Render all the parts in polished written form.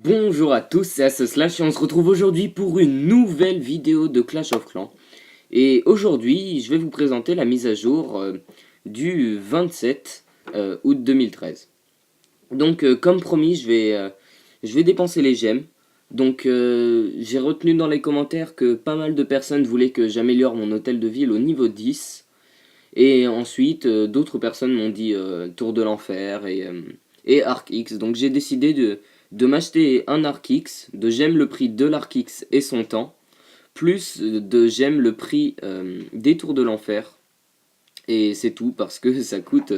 Bonjour à tous, c'est AsSlash et on se retrouve aujourd'hui pour une nouvelle vidéo de Clash of Clans. Et aujourd'hui, je vais vous présenter la mise à jour du 27 août 2013. Donc, comme promis, je vais dépenser les gemmes. Donc, j'ai retenu dans les commentaires que pas mal de personnes voulaient que j'améliore mon hôtel de ville au niveau 10. Et ensuite, d'autres personnes m'ont dit Tour de l'Enfer et Arc X. Donc j'ai décidé de m'acheter un Arc X, de j'aime le prix de l'Arc X et son temps, plus de j'aime le prix des Tours de l'Enfer. Et c'est tout, parce que ça coûte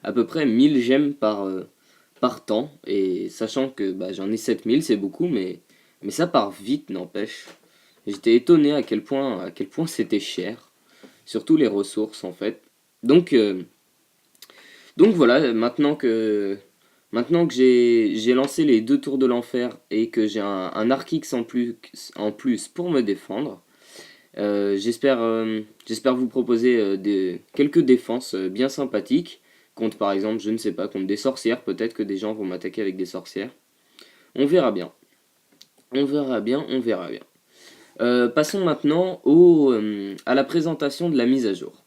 à peu près 1000 gemmes par temps. Et sachant que j'en ai 7000, c'est beaucoup, mais ça part vite, n'empêche. J'étais étonné à quel point c'était cher. Surtout les ressources, en fait. Donc, euh, donc voilà, maintenant que j'ai lancé les deux tours de l'enfer et que j'ai un Arc X en plus pour me défendre, j'espère vous proposer quelques défenses bien sympathiques contre, par exemple, je ne sais pas, contre des sorcières. Peut-être que des gens vont m'attaquer avec des sorcières. On verra bien. On verra bien, on verra bien. Passons maintenant à la présentation de la mise à jour.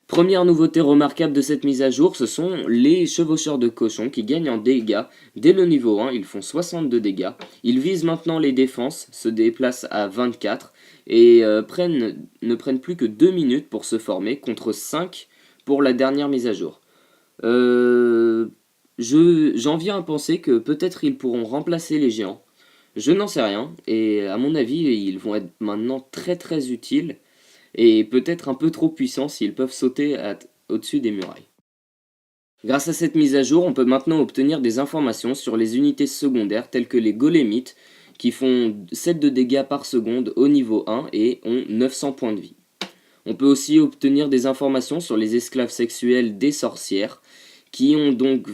Première nouveauté remarquable de cette mise à jour, ce sont les chevaucheurs de cochons qui gagnent en dégâts dès le niveau 1, ils font 62 dégâts. Ils visent maintenant les défenses, se déplacent à 24 et ne prennent plus que 2 minutes pour se former contre 5 pour la dernière mise à jour. Euh, J'en viens à penser que peut-être ils pourront remplacer les géants. Je n'en sais rien et à mon avis ils vont être maintenant très très utiles et peut-être un peu trop puissants s'ils peuvent sauter au-dessus des murailles. Grâce à cette mise à jour, on peut maintenant obtenir des informations sur les unités secondaires telles que les golémites qui font 7 de dégâts par seconde au niveau 1 et ont 900 points de vie. On peut aussi obtenir des informations sur les esclaves sexuels des sorcières qui ont donc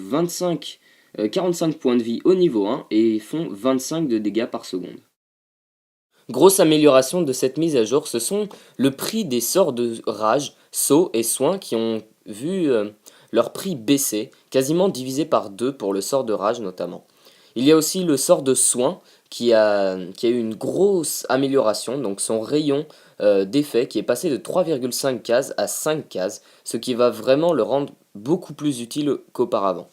45 points de vie au niveau 1 et font 25 de dégâts par seconde. Grosse amélioration de cette mise à jour, ce sont le prix des sorts de rage, saut et soin qui ont vu leur prix baisser, quasiment divisé par 2 pour le sort de rage notamment. Il y a aussi le sort de soin qui a eu une grosse amélioration, donc son rayon d'effet qui est passé de 3,5 cases à 5 cases, ce qui va vraiment le rendre beaucoup plus utile qu'auparavant.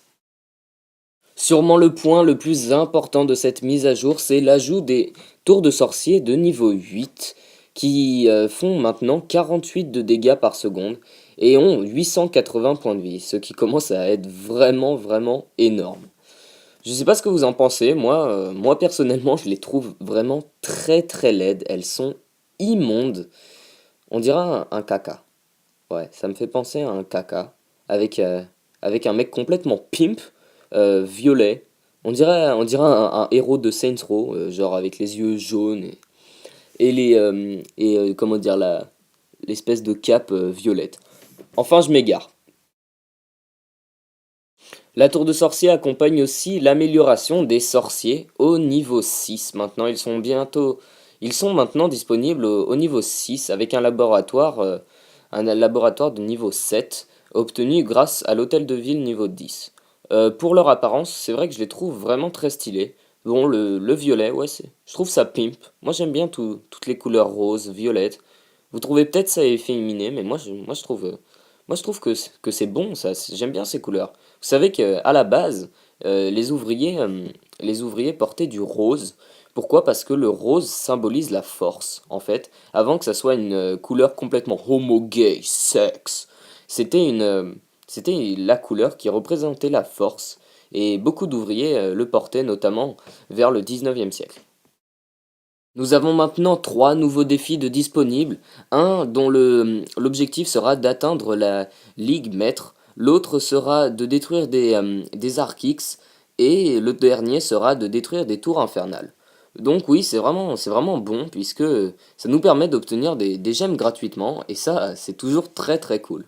Sûrement le point le plus important de cette mise à jour, c'est l'ajout des tours de sorcier de niveau 8 qui font maintenant 48 de dégâts par seconde et ont 880 points de vie, ce qui commence à être vraiment vraiment énorme. Je sais pas ce que vous en pensez, moi personnellement je les trouve vraiment très très laides, elles sont immondes, on dirait un caca. Ouais, ça me fait penser à un caca avec un mec complètement pimp, violet. On dirait un héros de Saints Row, genre avec les yeux jaunes comment dire l'espèce de cape violette. Enfin, je m'égare. La tour de sorcier accompagne aussi l'amélioration des sorciers au niveau 6. Maintenant, ils sont maintenant disponibles au niveau 6 avec un laboratoire de niveau 7 obtenu grâce à l'hôtel de ville niveau 10. Pour leur apparence, c'est vrai que je les trouve vraiment très stylés. Bon, le violet, ouais, je trouve ça pimp. Moi, j'aime bien toutes les couleurs roses, violettes. Vous trouvez peut-être ça efféminé, mais moi, je trouve que c'est bon, ça. J'aime bien ces couleurs. Vous savez qu'à la base, les ouvriers portaient du rose. Pourquoi? Parce que le rose symbolise la force, en fait. Avant que ça soit une couleur complètement homo-gay, sexe, c'était c'était la couleur qui représentait la force. Et beaucoup d'ouvriers le portaient, notamment vers le 19e siècle. Nous avons maintenant trois nouveaux défis de disponibles, un dont l'objectif sera d'atteindre la Ligue Maître, l'autre sera de détruire des Arc-X, et le dernier sera de détruire des tours infernales. Donc oui, c'est vraiment bon, puisque ça nous permet d'obtenir des gemmes gratuitement, et ça, c'est toujours très très cool.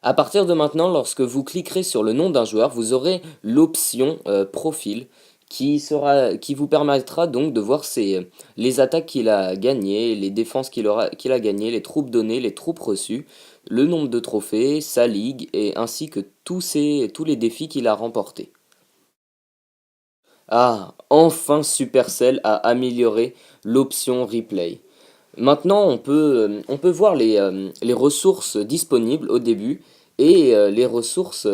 À partir de maintenant, lorsque vous cliquerez sur le nom d'un joueur, vous aurez l'option profil qui vous permettra donc de voir les attaques qu'il a gagnées, les défenses qu'il a gagnées, les troupes données, les troupes reçues, le nombre de trophées, sa ligue et ainsi que tous les défis qu'il a remportés. Ah, enfin Supercell a amélioré l'option replay. Maintenant, on peut voir les ressources disponibles au début et les ressources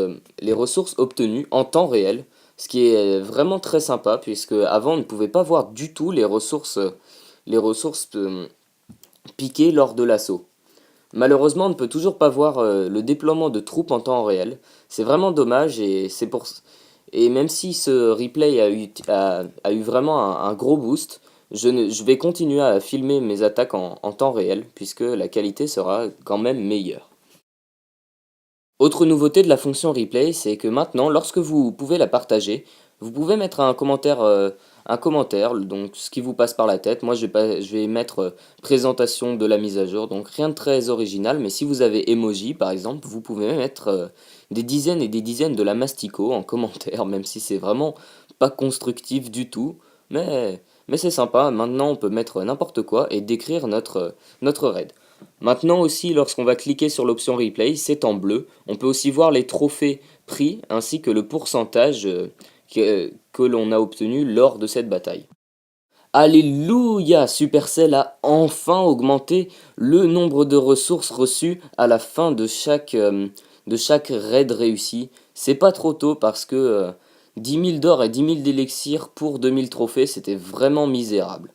obtenues en temps réel, ce qui est vraiment très sympa puisque avant on ne pouvait pas voir du tout les ressources piquées lors de l'assaut. Malheureusement, on ne peut toujours pas voir le déploiement de troupes en temps réel. C'est vraiment dommage et même si ce replay a eu vraiment un gros boost, je vais continuer à filmer mes attaques en temps réel puisque la qualité sera quand même meilleure. Autre nouveauté de la fonction replay, c'est que maintenant, lorsque vous pouvez la partager, vous pouvez mettre un commentaire, donc ce qui vous passe par la tête. Moi, je vais mettre présentation de la mise à jour, donc rien de très original, mais si vous avez emoji, par exemple, vous pouvez mettre des dizaines et des dizaines de la mastico en commentaire, même si c'est vraiment pas constructif du tout, mais c'est sympa. Maintenant, on peut mettre n'importe quoi et décrire notre raid. Maintenant aussi, lorsqu'on va cliquer sur l'option replay, c'est en bleu. On peut aussi voir les trophées pris ainsi que le pourcentage que l'on a obtenu lors de cette bataille. Alléluia! Supercell a enfin augmenté le nombre de ressources reçues à la fin de chaque raid réussi. C'est pas trop tôt parce que 10 000 d'or et 10 000 d'élixir pour 2000 trophées, c'était vraiment misérable.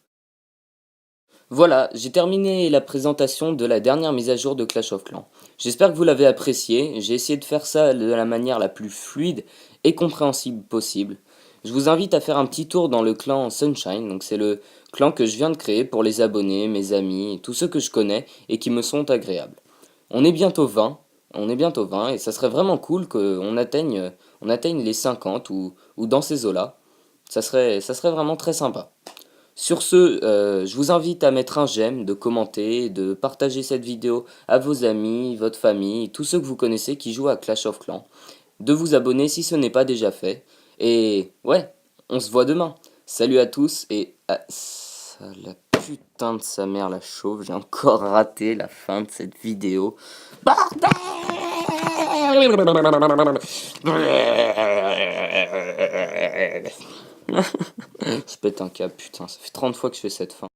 Voilà, j'ai terminé la présentation de la dernière mise à jour de Clash of Clans. J'espère que vous l'avez apprécié, j'ai essayé de faire ça de la manière la plus fluide et compréhensible possible. Je vous invite à faire un petit tour dans le clan Sunshine, donc c'est le clan que je viens de créer pour les abonnés, mes amis, tous ceux que je connais et qui me sont agréables. On est bientôt 20, on est bientôt 20 et ça serait vraiment cool on atteigne les 50 ou dans ces eaux-là. Ça serait vraiment très sympa. Sur ce, je vous invite à mettre un j'aime, de commenter, de partager cette vidéo à vos amis, votre famille, tous ceux que vous connaissez qui jouent à Clash of Clans, de vous abonner si ce n'est pas déjà fait. Et ouais, on se voit demain. Salut à tous et la putain de sa mère la chauve, j'ai encore raté la fin de cette vidéo. Bordel. Je pète un câble, putain, ça fait 30 fois que je fais cette fin.